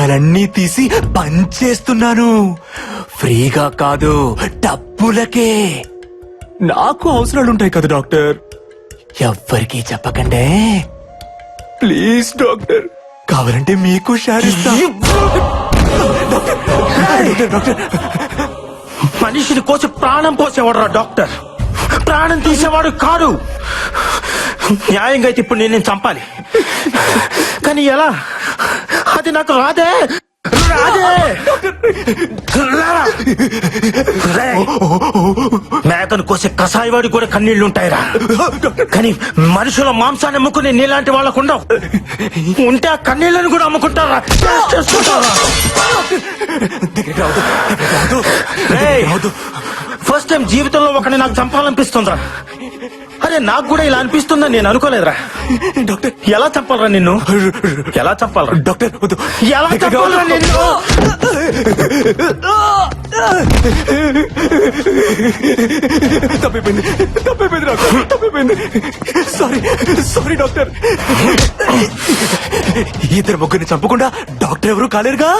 కళ్ళన్నీ తీసి పంచేస్తున్నాను. ఫ్రీగా కాదు, డబ్బులకే. నాకు అవసరాలుంటాయి కదా డాక్టర్. ఎవ్వరికీ చెప్పకండే ప్లీజ్ డాక్టర్. కావాలంటే మీకు షేర్ ఇస్తా. డాక్టర్, మనిషిని కోసి ప్రాణం పోసేవాడు రా డాక్టర్, ప్రాణం తీసేవాడు కాదు. న్యాయంగా అయితే ఇప్పుడు నేను చంపాలి, కానీ ఎలా? అది నాకు రాదే. మేకను కోసే కసాయివాడి కూడా కన్నీళ్లుంటాయిరా, కానీ మనుషుల మాంసాన్ని అమ్ముకునే నీలాంటి వాళ్ళకు ఉండవు. ఉంటే ఆ కన్నీళ్లను కూడా అమ్ముకుంటారా, చేసుకుంటారా? ఫస్ట్ టైం జీవితంలో ఒకరిని నాకు చంపాలనిపిస్తుందిరా. అరే నాకు కూడా ఇలా అనిపిస్తుందని నేను అనుకోలేదురా. డాక్టర్ ఎలా చంపాలరా నిన్ను? ఎలా చంపాలరా డాక్టర్? ఎలా చంపాలరా నిన్ను? తప్పిపోయింది డాక్టర్, తప్పిపోయింది. Sorry doctor. ఇద్దరు ముగ్గురిని చంపకుండా డాక్టర్ ఎవరు కాలేరుగా.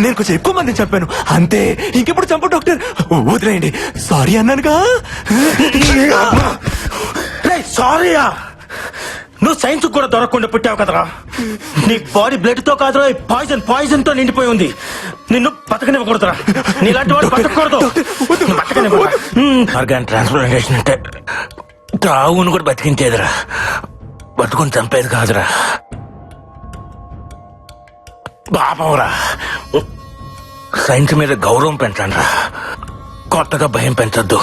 నేను కొంచెం ఎక్కువ మందిని చంపాను అంతే. ఇంకెప్పుడు చంపు డాక్టర్, వదిలేయండి. సారీ అన్నానుగా. సారీయా? నువ్వు సైన్స్ కూడా దొరకకుండా పుట్టావు కదరా. నీ బాడీ బ్లడ్ తో కాదురా, పాయిజన్ తో నిండిపోయి ఉంది. నిన్ను బతకనివ్వకూడదురా. నీలాంటి వాడు బతకూడదు. ఆర్గాన్ ట్రాన్స్ప్లాంటేషన్ అంటే తావును కూడా బతికించేదిరా, బతుకుని చంపేది కాదురా. పాపంరా. సైన్స్ మీద గౌరవం పెంచండి రా, కొత్తగా భయం పెంచొద్దు.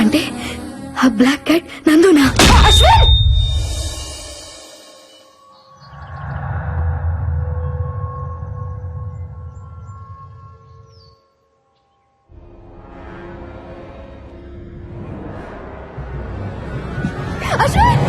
అంటే ఆ బ్లాక్ క్యాట్ నందునా? అశ్విన్! అశ్విన్!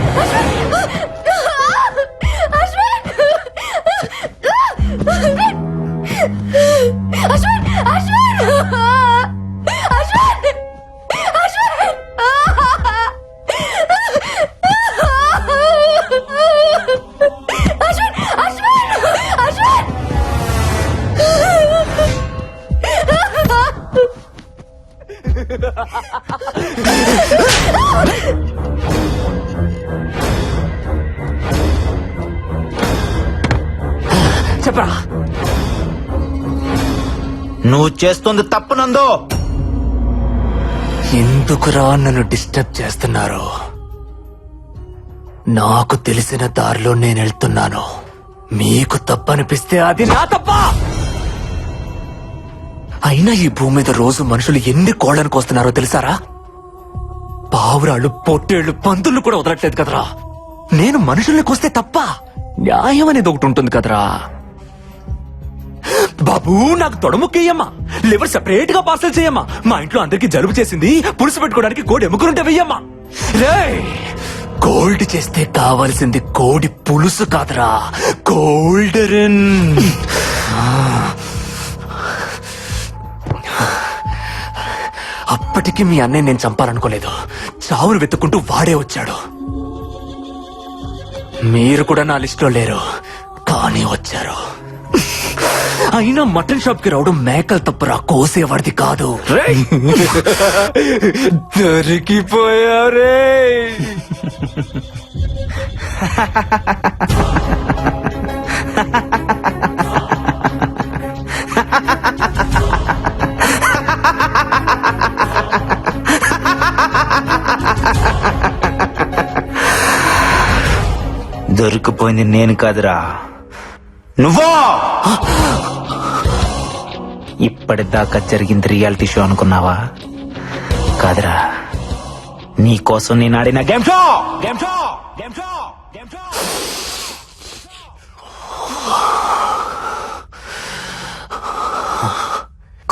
చెప్పరా? నువ్వు చేస్తుంది తప్పు నందో. ఎందుకురా నన్ను డిస్టర్బ్ చేస్తున్నారు? నాకు తెలిసిన దారిలో నేను వెళ్తున్నాను. మీకు తప్పనిపిస్తే అది నా తప్ప. అయినా ఈ భూమి మీద రోజు మనుషులు ఎన్ని కోళ్లను కోస్తున్నారో తెలుసారా? పావురాళ్ళు, పొట్టేళ్లు, పందులు కూడా వదలట్లేదు కదరా. నేను మనుషుల్ని కోస్తే తప్ప? న్యాయం అనేది ఒకటి ఉంటుంది కదరా. బాబు నాకు తొడముక్కయ్యమ్మా, లివర్ సెపరేట్ గా పార్సల్ చేయమ్మా. మా ఇంట్లో అందరికి జలుబు చేసింది, పులుసు పెట్టుకోవడానికి కోడి ఎముకలుంటే వెయ్యమ్మా. రే, గోల్డ్ చేస్తే కావాల్సింది కోడి పులుసు కాదురా, గోల్డెన్. అప్పటికి మీ అన్నయ్య నేను చంపాలనుకోలేదు. చావును వెతుక్కుంటూ వాడే వచ్చాడు. మీరు కూడా నా లిస్ట్ లో లేరు, కానీ వచ్చారు. అయినా మటన్ షాప్ కి రావడం మేకలు తప్పురా, కోసేవాడిది కాదు. దొరికిపోయారే. దొరికిపోయింది నేను కాదురా, నువ్వో. ఇప్పటిదాకా జరిగింది రియాలిటీ షో అనుకున్నావా? కాదురా, నీ కోసం నేను ఆడిన గేమ్ షో.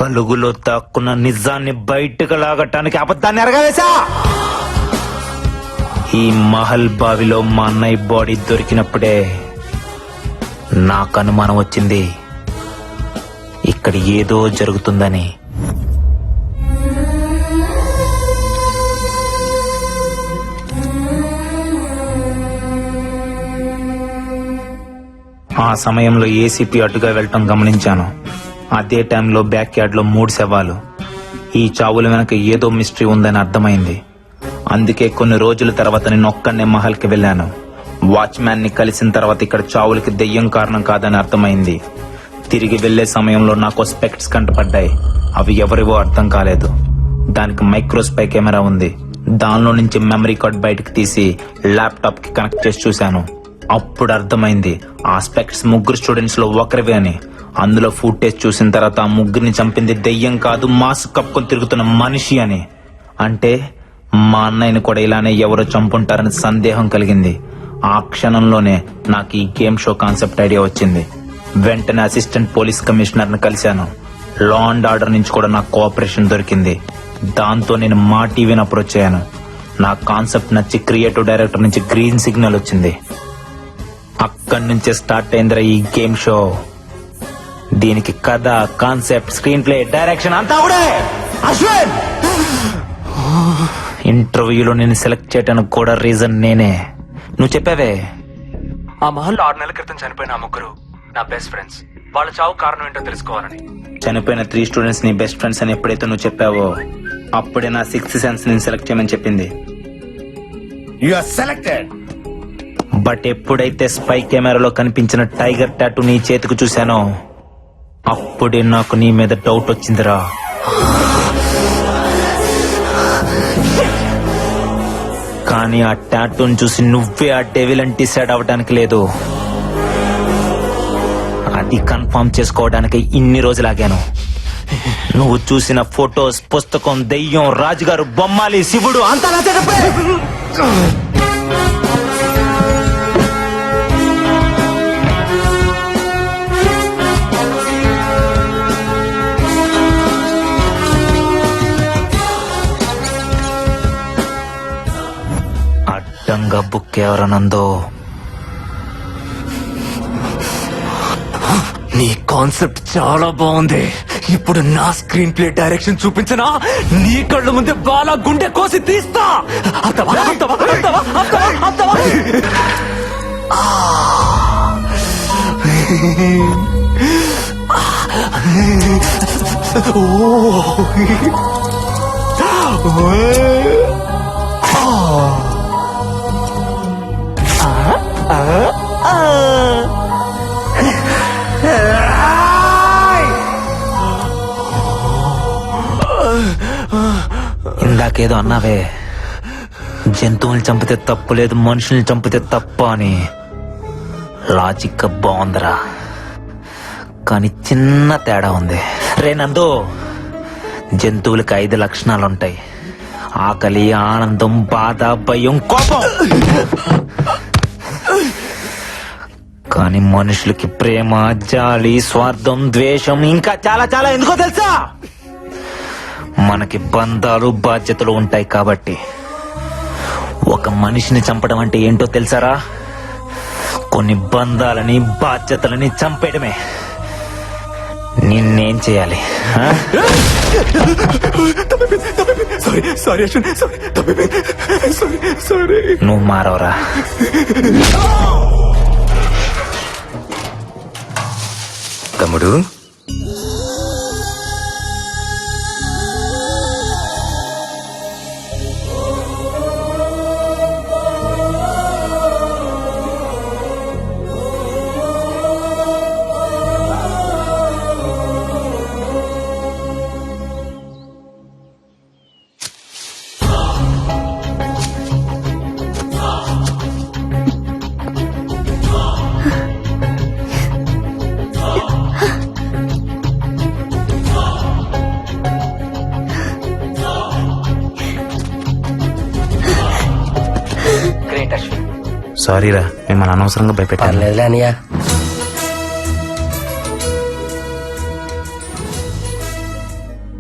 కలుగులో దాక్కున్న నిజాన్ని బయటకు లాగటానికి అబద్ధాన్ని ఎరగవేశా. ఈ మహల్ బావిలో మా అన్నయ్య బాడీ దొరికినప్పుడే నాకు అనుమానం వచ్చింది. ఇక ఇక్కడ ఏదో జరుగుతుందని. ఆ సమయంలో ఏసీపీ అటుగా వెళ్ళటం గమనించాను. అదే టైంలో బ్యాక్ యార్డ్ లో 3 శవాలు. ఈ చావుల వెనక ఏదో మిస్టరీ ఉందని అర్థమైంది. అందుకే కొన్ని రోజుల తర్వాత నేను ఒక్కనే మహల్ కి వెళ్ళాను. వాచ్మ్యాన్ ని కలిసిన తర్వాత ఇక్కడ చావులకి దెయ్యం కారణం కాదని అర్థమైంది. తిరిగి వెళ్లే సమయంలో నాకు స్పెక్ట్స్ కంటపడ్డాయి. అవి ఎవరివో అర్థం కాలేదు. దానికి మైక్రోస్పై కెమెరా ఉంది. దానిలో నుంచి మెమరీ కార్డ్ బయటకు తీసి ల్యాప్టాప్ కి కనెక్ట్ చేసి చూశాను. అప్పుడు అర్థమైంది ఆ స్పెక్ట్స్ 3 స్టూడెంట్స్ లో ఒకరివే అని. అందులో ఫుటేజ్ చూసిన తర్వాత ఆ 3ని చంపింది దెయ్యం కాదు, మాస్క్ కప్పుకొని తిరుగుతున్న మనిషి అని. అంటే మా అన్నయ్యని కూడా ఇలానే ఎవరో చంపుంటారని సందేహం కలిగింది. ఆ క్షణంలోనే నాకు ఈ గేమ్ షో కాన్సెప్ట్ ఐడియా వచ్చింది. వెంటనే అసిస్టెంట్ పోలీస్ కమిషనర్ ని కలిశాను. లా అండ్ ఆర్డర్ నుంచి కూడా నాకు కోఆపరేషన్ దొరికింది. దాంతో నేను మా టీవీని అప్రోచ్ అయ్యాను. నా కాన్సెప్ట్ నచ్చి క్రియేటివ్ డైరెక్టర్ నుంచి గ్రీన్ సిగ్నల్ వచ్చింది. అక్కడి నుంచే స్టార్ట్ అయిందిరా ఈ గేమ్ షో. దీనికి కథ, కాన్సెప్ట్, స్క్రీన్ ప్లే, డైరెక్షన్ అంతా కూడా అశ్విన్. ఇంటర్వ్యూలో నేను సెలెక్ట్ చేయడానికి కూడా రీజన్ నేనే. నువ్వు చెప్పావే, ఆ మహల్లో 6 నెలల క్రితం చనిపోయిన ఆ 3 నా బెస్ట్ ఫ్రెండ్స్. వాళ్ళ చావు కారణం ఏంటో తెలుసుకోవాలని. చనిపోయిన 3 స్టూడెంట్స్ ని బెస్ట్ ఫ్రెండ్స్ అని ఎప్పుడైతే నువ్వు చెప్పావో అప్పుడే నా 6th సెన్స్ నేను సెలెక్ట్ చేయమని చెప్పింది. You are selected. బట్ ఎప్పుడైతే స్పై కెమెరాలో కనిపించిన టైగర్ టాటూ నీ చేతికి చూశానో అప్పుడే నాకు నీ మీద డౌట్ వచ్చిందిరా. కానీ ఆ టాటూని చూసి నువ్వే ఆ డెవిల్ అని డిసైడ్ అవ్వడానికి లేదు. అది కన్ఫర్మ్ చేసుకోవడానికి ఇన్ని రోజులు ఆగాను. నువ్వు చూసిన ఫొటోస్, పుస్తకం, దెయ్యం, రాజుగారు, బొమ్మాలి, శివుడు అంతా నచ్చేటప్పుడే అడ్డంగా బుక్ ఎవరనందో. నీ కాన్సెప్ట్ చాలా బాగుంది. ఇప్పుడు నా స్క్రీన్ ప్లే డైరెక్షన్ చూపించనా? నీ కళ్ళ ముందే బాలా గుండె కోసి తీస్తా. అత్తవా, అత్తవా, అత్తవా, అత్తవా, అత్తవా. ఇందాకేదో అన్నావే, జంతువుల్ని చంపితే తప్పు లేదు, మనుషుల్ని చంపితే తప్పు అని. లాజిక్ బాగుందిరా, కానీ చిన్న తేడా ఉంది. రే నందు, జంతువులకి 5 లక్షణాలుంటాయి: ఆకలి, ఆనందం, బాధ, భయం, కోపం. కానీ మనుషులకి ప్రేమ, జాలి, స్వార్థం, ద్వేషం, ఇంకా చాలా చాలా. ఎందుకో తెలుసా? మనకి బంధాలు, బాధ్యతలు ఉంటాయి కాబట్టి. ఒక మనిషిని చంపడం అంటే ఏంటో తెలుసారా? కొన్ని బంధాలని, బాధ్యతలని చంపేయడమే. నిన్నేం చేయాలి? Sorry Ashwin, sorry. నువ్వు మారవరా? తమ్ముడు, సారీరా, మిమ్మల్ని అనవసరంగా భయపెట్టాను. అన్నయ్య.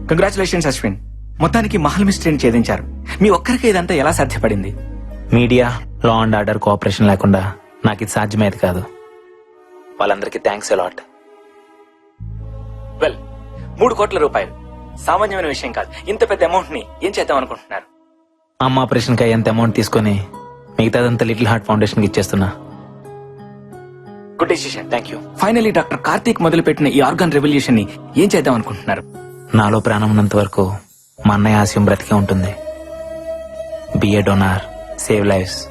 కంగ్రాచులేషన్స్ అశ్విన్. మొత్తానికి మహల్ మిస్టరీని ఛేదించారు. మీ ఒక్కరికి ఇదంతా ఎలా సాధ్యపడింది? Media, law and order cooperation లేకుండా నాకు ఇది సాధ్యమేది కాదు. వాళ్ళందరికీ థ్యాంక్స్ అలాట్. వెల్, 3 కోట్ల రూపాయలు సామాన్యమైన విషయం కాదు. ఇంత పెద్ద అమౌంట్ ని ఏం చేద్దాం అనుకుంటున్నారు? అమ్మ ఆపరేషన్ కి ఎంత అమౌంట్ తీసుకొని మిగతాదంతా లిటిల్ హార్ట్ ఫౌండేషన్ కి ఇచ్చేస్తున్నా. Good decision, thank you. Finally doctor Karthik మొదలుపెట్టిన ఈ ఆర్గాన్ రెవల్యూషన్ ని ఏం చేద్దాం అనుకుంటున్నారు? నాలో ప్రాణం ఉన్నంత వరకు మా అన్నయ్య ఆశయం బ్రతికే ఉంటుంది. బి ఏ డోనార్, సేవ్ లైఫ్స్.